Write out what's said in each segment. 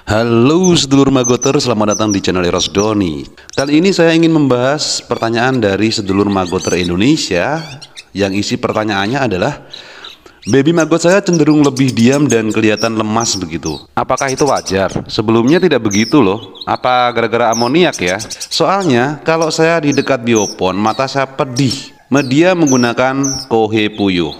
Halo sedulur Magoter, selamat datang di channel Eros Doni. Kali ini saya ingin membahas pertanyaan dari sedulur Magoter Indonesia yang isi pertanyaannya adalah, baby magot saya cenderung lebih diam dan kelihatan lemas begitu. Apakah itu wajar? Sebelumnya tidak begitu loh. Apa gara-gara amoniak ya? Soalnya kalau saya di dekat biopon, mata saya pedih. Media menggunakan kohe puyuh.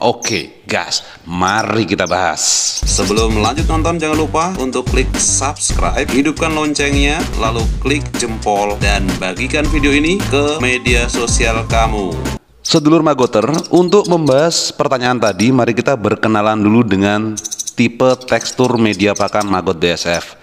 Oke, gas. Mari kita bahas. Sebelum lanjut nonton, jangan lupa untuk klik subscribe, hidupkan loncengnya, lalu klik jempol dan bagikan video ini ke media sosial kamu. Sedulur Magoter, untuk membahas pertanyaan tadi, mari kita berkenalan dulu dengan tipe tekstur media pakan magot BSF.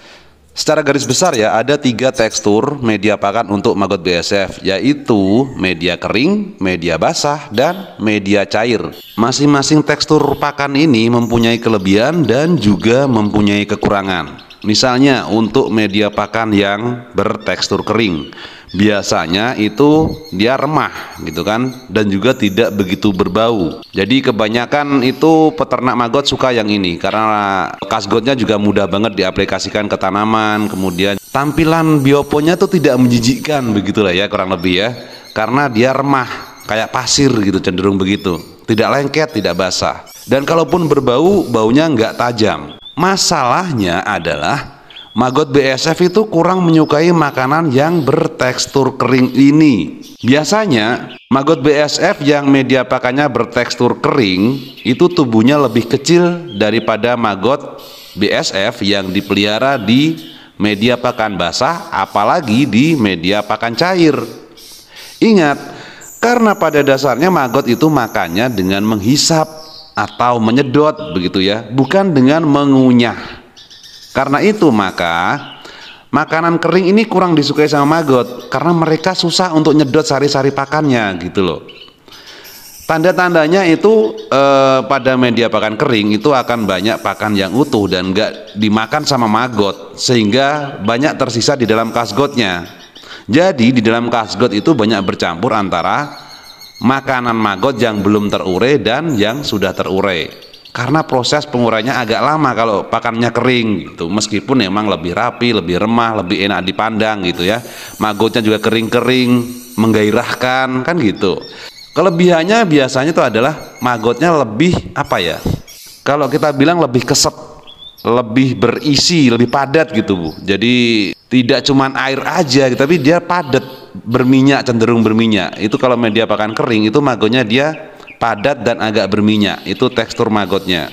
Secara garis besar ya, ada 3 tekstur media pakan untuk magot BSF, yaitu media kering, media basah, dan media cair. Masing-masing tekstur pakan ini mempunyai kelebihan dan juga mempunyai kekurangan. Misalnya untuk media pakan yang bertekstur kering, biasanya itu dia remah gitu kan, dan juga tidak begitu berbau. Jadi kebanyakan itu peternak magot suka yang ini karena kasgotnya juga mudah banget diaplikasikan ke tanaman. Kemudian tampilan bioponnya tuh tidak menjijikkan begitulah ya, kurang lebih ya, karena dia remah kayak pasir gitu, cenderung begitu, tidak lengket, tidak basah, dan kalaupun berbau, baunya nggak tajam. Masalahnya adalah magot BSF itu kurang menyukai makanan yang bertekstur kering ini. Biasanya magot BSF yang media pakannya bertekstur kering itu tubuhnya lebih kecil daripada magot BSF yang dipelihara di media pakan basah, apalagi di media pakan cair. Ingat, karena pada dasarnya magot itu makannya dengan menghisap atau menyedot begitu ya, bukan dengan mengunyah. Karena itu maka makanan kering ini kurang disukai sama magot karena mereka susah untuk nyedot sari-sari pakannya gitu loh. Tanda-tandanya itu pada media pakan kering itu akan banyak pakan yang utuh dan enggak dimakan sama magot, sehingga banyak tersisa di dalam kasgotnya. Jadi di dalam kasgot itu banyak bercampur antara makanan magot yang belum terurai dan yang sudah terurai, karena proses penguraiannya agak lama kalau pakannya kering gitu. Meskipun memang lebih rapi, lebih remah, lebih enak dipandang gitu ya, magotnya juga kering-kering, menggairahkan kan gitu. Kelebihannya biasanya itu adalah magotnya lebih apa ya, kalau kita bilang lebih keset, lebih berisi, lebih padat gitu Bu. Jadi tidak cuman air aja tapi dia padat, berminyak, cenderung berminyak. Itu kalau media pakan kering itu magotnya dia padat dan agak berminyak, itu tekstur magotnya.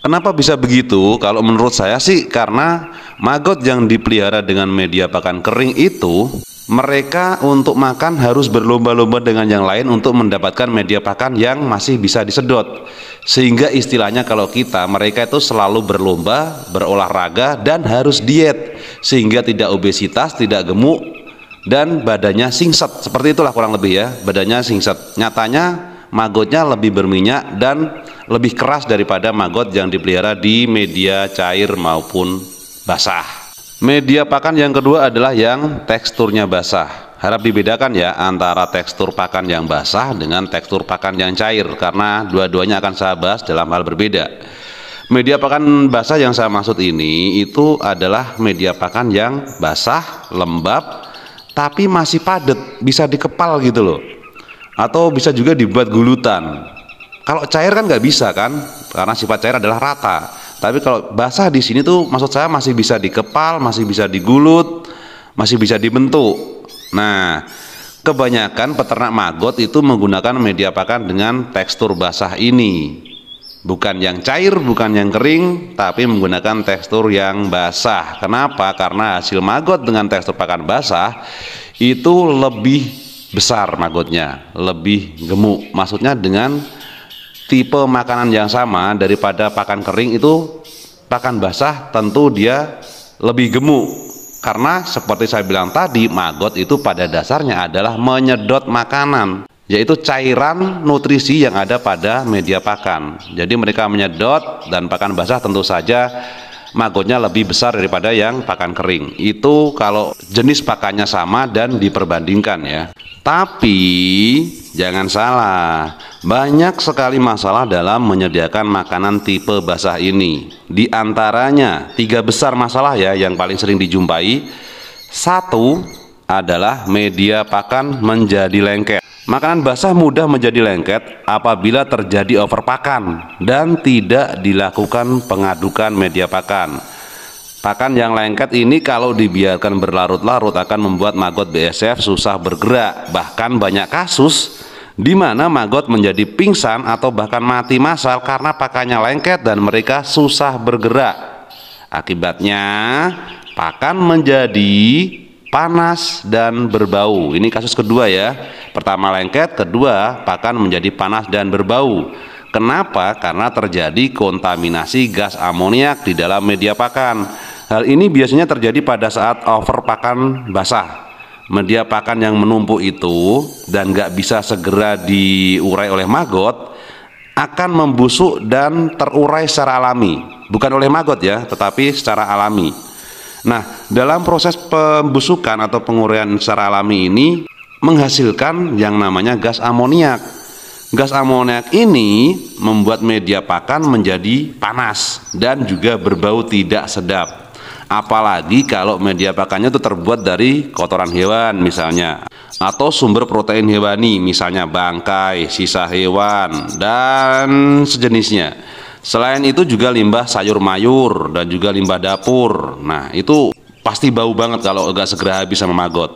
Kenapa bisa begitu? Kalau menurut saya sih karena magot yang dipelihara dengan media pakan kering itu mereka untuk makan harus berlomba-lomba dengan yang lain untuk mendapatkan media pakan yang masih bisa disedot. Sehingga istilahnya kalau kita, mereka itu selalu berlomba, berolahraga dan harus diet, sehingga tidak obesitas, tidak gemuk, dan badannya singset. Seperti itulah kurang lebih ya, badannya singset. Nyatanya magotnya lebih berminyak dan lebih keras daripada magot yang dipelihara di media cair maupun basah. Media pakan yang kedua adalah yang teksturnya basah. Harap dibedakan ya antara tekstur pakan yang basah dengan tekstur pakan yang cair, karena dua-duanya akan saya bahas dalam hal berbeda. Media pakan basah yang saya maksud ini itu adalah media pakan yang basah, lembab, tapi masih padat, bisa dikepal gitu loh, atau bisa juga dibuat gulutan. Kalau cair kan nggak bisa kan, karena sifat cair adalah rata. Tapi kalau basah di sini tuh maksud saya masih bisa dikepal, masih bisa digulut, masih bisa dibentuk. Nah, kebanyakan peternak magot itu menggunakan media pakan dengan tekstur basah ini, bukan yang cair, bukan yang kering, tapi menggunakan tekstur yang basah. Kenapa? Karena hasil magot dengan tekstur pakan basah itu lebih besar magotnya, lebih gemuk. Maksudnya dengan tipe makanan yang sama daripada pakan kering itu, pakan basah tentu dia lebih gemuk. Karena seperti saya bilang tadi, magot itu pada dasarnya adalah menyedot makanan, yaitu cairan nutrisi yang ada pada media pakan. Jadi mereka menyedot, dan pakan basah tentu saja magotnya lebih besar daripada yang pakan kering. Itu kalau jenis pakannya sama dan diperbandingkan ya. Tapi Jangan salah, banyak sekali masalah dalam menyediakan makanan tipe basah ini. Di antaranya 3 besar masalah ya yang paling sering dijumpai. Satu adalah media pakan menjadi lengket. Makanan basah mudah menjadi lengket apabila terjadi overpakan dan tidak dilakukan pengadukan media pakan. Pakan yang lengket ini kalau dibiarkan berlarut-larut akan membuat maggot BSF susah bergerak. Bahkan banyak kasus di mana maggot menjadi pingsan atau bahkan mati massal karena pakannya lengket dan mereka susah bergerak. Akibatnya pakan menjadi panas dan berbau. Ini kasus kedua ya. Pertama lengket, kedua pakan menjadi panas dan berbau. Kenapa? Karena terjadi kontaminasi gas amoniak di dalam media pakan. Hal ini biasanya terjadi pada saat overpakan basah. Media pakan yang menumpuk itu dan nggak bisa segera diurai oleh maggot akan membusuk dan terurai secara alami. Bukan oleh maggot ya, tetapi secara alami. Nah, dalam proses pembusukan atau penguraian secara alami ini menghasilkan yang namanya gas amoniak. Gas amoniak ini membuat media pakan menjadi panas dan juga berbau tidak sedap. Apalagi kalau media pakannya itu terbuat dari kotoran hewan misalnya, atau sumber protein hewani misalnya bangkai, sisa hewan, dan sejenisnya. Selain itu juga limbah sayur mayur dan juga limbah dapur. Nah itu pasti bau banget kalau enggak segera habis sama maggot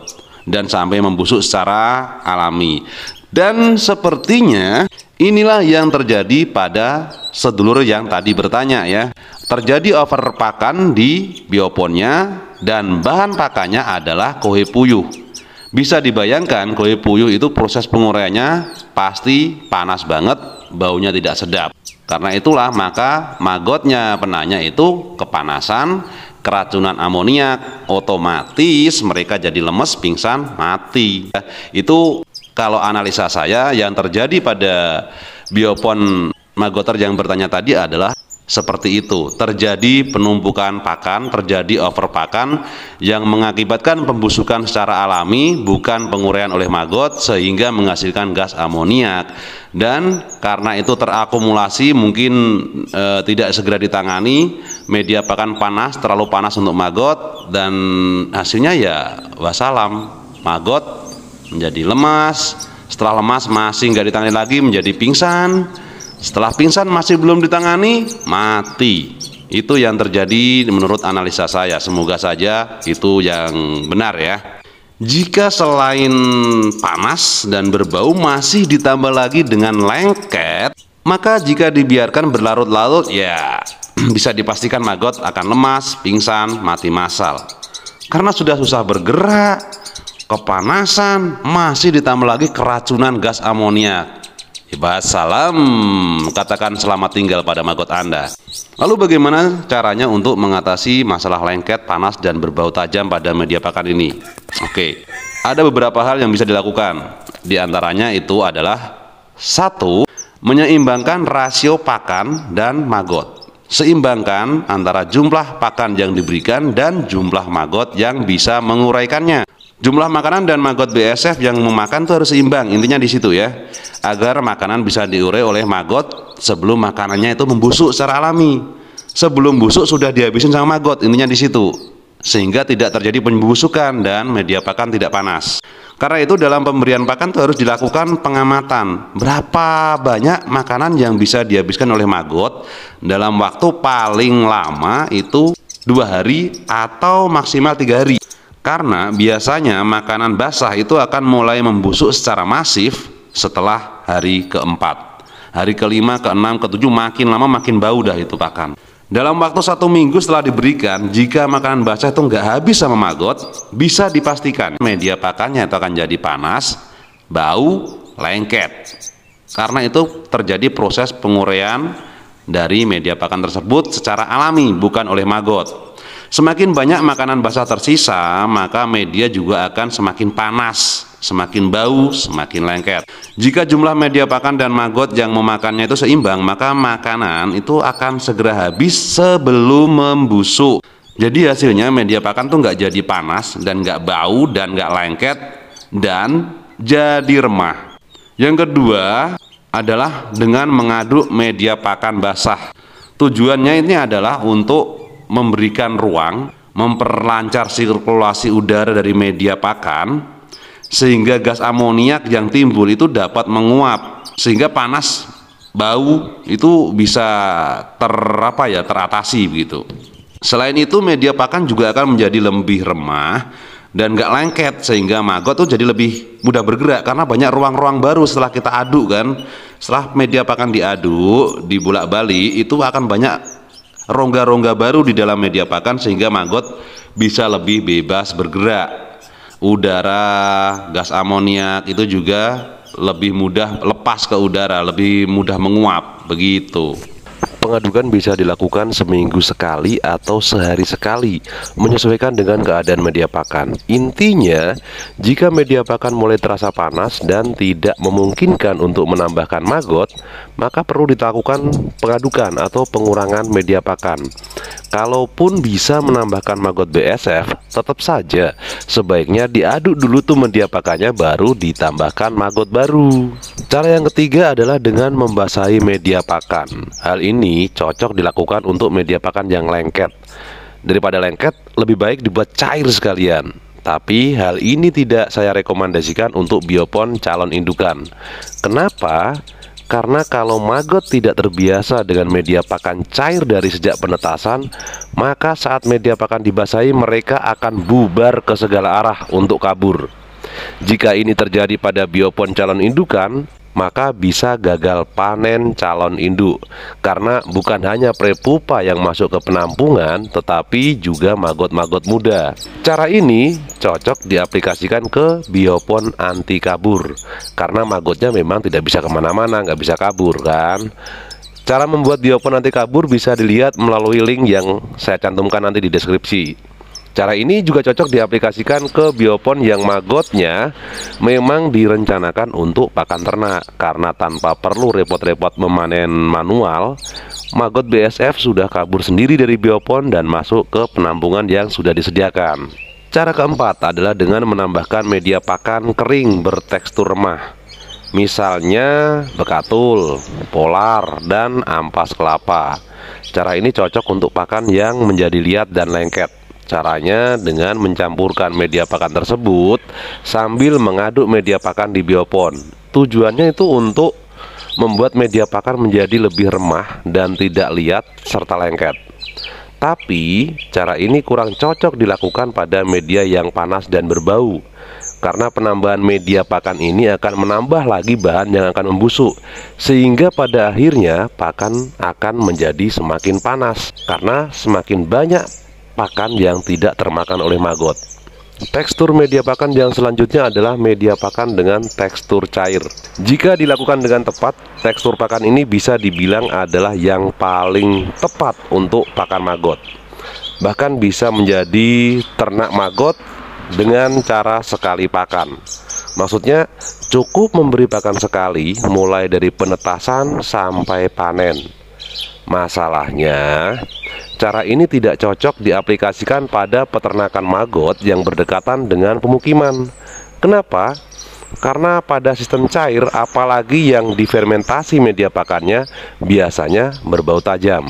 dan sampai membusuk secara alami. Dan sepertinya inilah yang terjadi pada sedulur yang tadi bertanya ya. Terjadi overpakan di bioponnya dan bahan pakannya adalah kohe puyuh. Bisa dibayangkan kohe puyuh itu proses penguraiannya pasti panas banget, baunya tidak sedap. Karena itulah maka maggotnya penanya itu kepanasan, keracunan amoniak, otomatis mereka jadi lemes, pingsan, mati. Itu kalau analisa saya yang terjadi pada biopon maggoter yang bertanya tadi adalah seperti itu. Terjadi penumpukan pakan, terjadi overpakan yang mengakibatkan pembusukan secara alami bukan penguraian oleh maggot sehingga menghasilkan gas amoniak. Dan karena itu terakumulasi mungkin tidak segera ditangani, media pakan panas, terlalu panas untuk maggot dan hasilnya ya wassalam, maggot menjadi lemas. Setelah lemas masih nggak ditangani lagi menjadi pingsan. Setelah pingsan masih belum ditangani, mati. Itu yang terjadi menurut analisa saya. Semoga saja itu yang benar ya. Jika selain panas dan berbau masih ditambah lagi dengan lengket, maka jika dibiarkan berlarut-larut ya bisa dipastikan maggot akan lemas, pingsan, mati massal. Karena sudah susah bergerak, kepanasan, masih ditambah lagi keracunan gas amoniak. Salam, katakan selamat tinggal pada maggot Anda. Lalu bagaimana caranya untuk mengatasi masalah lengket, panas, dan berbau tajam pada media pakan ini? Oke, ada beberapa hal yang bisa dilakukan. Di antaranya itu adalah 1. Menyeimbangkan rasio pakan dan maggot. Seimbangkan antara jumlah pakan yang diberikan dan jumlah maggot yang bisa menguraikannya. Jumlah makanan dan maggot BSF yang memakan itu harus seimbang, intinya di situ ya, agar makanan bisa diurai oleh maggot sebelum makanannya itu membusuk secara alami. Sebelum busuk sudah dihabisin sama maggot, intinya di situ, sehingga tidak terjadi pembusukan dan media pakan tidak panas. Karena itu dalam pemberian pakan itu harus dilakukan pengamatan berapa banyak makanan yang bisa dihabiskan oleh maggot dalam waktu paling lama itu 2 hari atau maksimal 3 hari. Karena biasanya makanan basah itu akan mulai membusuk secara masif setelah hari keempat. Hari kelima, keenam, ketujuh makin lama makin bau dah itu pakan. Dalam waktu 1 minggu setelah diberikan, jika makanan basah itu nggak habis sama maggot, bisa dipastikan media pakannya itu akan jadi panas, bau, lengket. Karena itu terjadi proses penguraian dari media pakan tersebut secara alami, bukan oleh maggot. Semakin banyak makanan basah tersisa, maka media juga akan semakin panas, semakin bau, semakin lengket. Jika jumlah media pakan dan maggot yang memakannya itu seimbang, maka makanan itu akan segera habis sebelum membusuk. Jadi hasilnya media pakan tuh nggak jadi panas dan nggak bau dan nggak lengket dan jadi remah. Yang kedua adalah dengan mengaduk media pakan basah. Tujuannya ini adalah untuk memberikan ruang, memperlancar sirkulasi udara dari media pakan, sehingga gas amoniak yang timbul itu dapat menguap, sehingga panas bau itu bisa teratasi begitu. Selain itu, media pakan juga akan menjadi lebih remah dan gak lengket, sehingga maggot tuh jadi lebih mudah bergerak karena banyak ruang-ruang baru setelah kita aduk kan. Setelah media pakan diaduk, dibolak-balik, itu akan banyak rongga-rongga baru di dalam media pakan sehingga maggot bisa lebih bebas bergerak. Udara, gas amoniak itu juga lebih mudah lepas ke udara, lebih mudah menguap begitu. Pengadukan bisa dilakukan seminggu sekali atau sehari sekali, menyesuaikan dengan keadaan media pakan. Intinya, jika media pakan mulai terasa panas dan tidak memungkinkan untuk menambahkan maggot, maka perlu dilakukan pengadukan atau pengurangan media pakan. Kalaupun bisa menambahkan maggot BSF, tetap saja sebaiknya diaduk dulu tuh media pakannya, baru ditambahkan maggot baru. Cara yang ketiga adalah dengan membasahi media pakan. Hal ini cocok dilakukan untuk media pakan yang lengket. Daripada lengket, lebih baik dibuat cair sekalian. Tapi hal ini tidak saya rekomendasikan untuk biopon calon indukan. Kenapa? Karena kalau maggot tidak terbiasa dengan media pakan cair dari sejak penetasan, maka saat media pakan dibasahi, mereka akan bubar ke segala arah untuk kabur. Jika ini terjadi pada biopon calon indukan, maka bisa gagal panen calon induk, karena bukan hanya prepupa yang masuk ke penampungan, tetapi juga maggot-maggot muda. Cara ini cocok diaplikasikan ke biopon anti kabur, karena maggotnya memang tidak bisa kemana-mana, nggak bisa kabur kan. Cara membuat biopon anti kabur bisa dilihat melalui link yang saya cantumkan nanti di deskripsi. Cara ini juga cocok diaplikasikan ke biopon yang maggotnya memang direncanakan untuk pakan ternak, karena tanpa perlu repot-repot memanen manual, maggot BSF sudah kabur sendiri dari biopon dan masuk ke penampungan yang sudah disediakan. Cara keempat adalah dengan menambahkan media pakan kering bertekstur remah, misalnya bekatul, polar, dan ampas kelapa. Cara ini cocok untuk pakan yang menjadi liat dan lengket. Caranya dengan mencampurkan media pakan tersebut sambil mengaduk media pakan di biopon. Tujuannya itu untuk membuat media pakan menjadi lebih remah dan tidak liat serta lengket. Tapi cara ini kurang cocok dilakukan pada media yang panas dan berbau, karena penambahan media pakan ini akan menambah lagi bahan yang akan membusuk, sehingga pada akhirnya pakan akan menjadi semakin panas karena semakin banyak pakan yang tidak termakan oleh maggot. Tekstur media pakan yang selanjutnya adalah media pakan dengan tekstur cair. Jika dilakukan dengan tepat, tekstur pakan ini bisa dibilang adalah yang paling tepat untuk pakan maggot. Bahkan bisa menjadi ternak maggot dengan cara sekali pakan. Maksudnya cukup memberi pakan sekali, mulai dari penetasan sampai panen. Masalahnya, cara ini tidak cocok diaplikasikan pada peternakan maggot yang berdekatan dengan pemukiman. Kenapa? Karena pada sistem cair, apalagi yang difermentasi media pakannya, biasanya berbau tajam.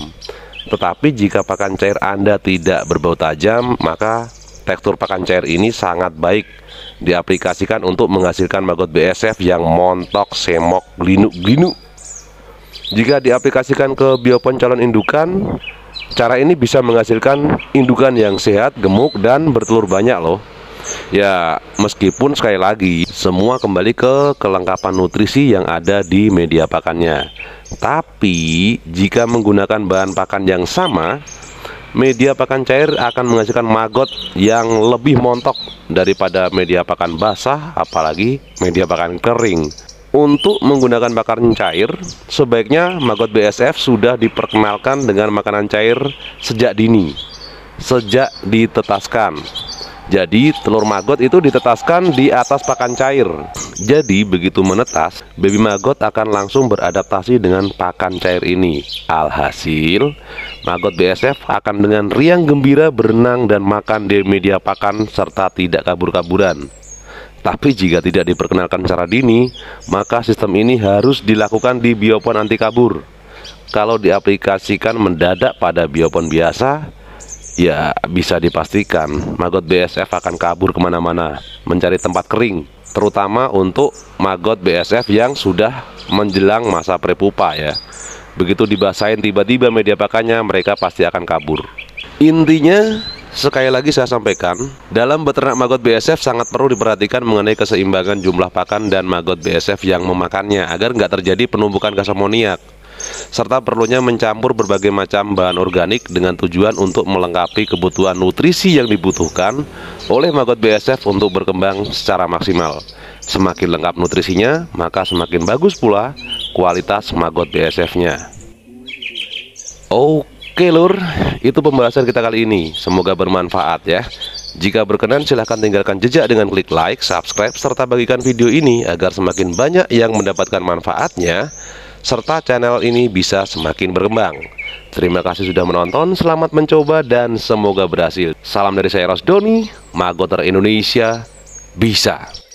Tetapi jika pakan cair Anda tidak berbau tajam, maka tekstur pakan cair ini sangat baik diaplikasikan untuk menghasilkan maggot BSF yang montok, semok, glinuk-glinuk. Jika diaplikasikan ke biopon calon indukan, cara ini bisa menghasilkan indukan yang sehat, gemuk, dan bertelur banyak loh. Ya, meskipun sekali lagi semua kembali ke kelengkapan nutrisi yang ada di media pakannya. Tapi jika menggunakan bahan pakan yang sama, media pakan cair akan menghasilkan maggot yang lebih montok daripada media pakan basah, apalagi media pakan kering. Untuk menggunakan pakan cair, sebaiknya maggot BSF sudah diperkenalkan dengan makanan cair sejak dini, sejak ditetaskan. Jadi telur maggot itu ditetaskan di atas pakan cair. Jadi begitu menetas, baby maggot akan langsung beradaptasi dengan pakan cair ini. Alhasil, maggot BSF akan dengan riang gembira berenang dan makan di media pakan serta tidak kabur-kaburan. Tapi jika tidak diperkenalkan secara dini, maka sistem ini harus dilakukan di biopon anti kabur. Kalau diaplikasikan mendadak pada biopon biasa, ya bisa dipastikan maggot BSF akan kabur kemana-mana mencari tempat kering, terutama untuk maggot BSF yang sudah menjelang masa prepupa ya. Begitu dibasahin tiba-tiba media pakannya, mereka pasti akan kabur. Intinya, sekali lagi saya sampaikan, dalam beternak maggot BSF sangat perlu diperhatikan mengenai keseimbangan jumlah pakan dan maggot BSF yang memakannya agar nggak terjadi penumpukan gas amoniak, serta perlunya mencampur berbagai macam bahan organik dengan tujuan untuk melengkapi kebutuhan nutrisi yang dibutuhkan oleh maggot BSF untuk berkembang secara maksimal. Semakin lengkap nutrisinya, maka semakin bagus pula kualitas maggot BSF-nya. Oke lur, itu pembahasan kita kali ini. Semoga bermanfaat ya. Jika berkenan silahkan tinggalkan jejak dengan klik like, subscribe, serta bagikan video ini agar semakin banyak yang mendapatkan manfaatnya, serta channel ini bisa semakin berkembang. Terima kasih sudah menonton, selamat mencoba dan semoga berhasil. Salam dari saya Rosdoni, Maggoter Indonesia bisa.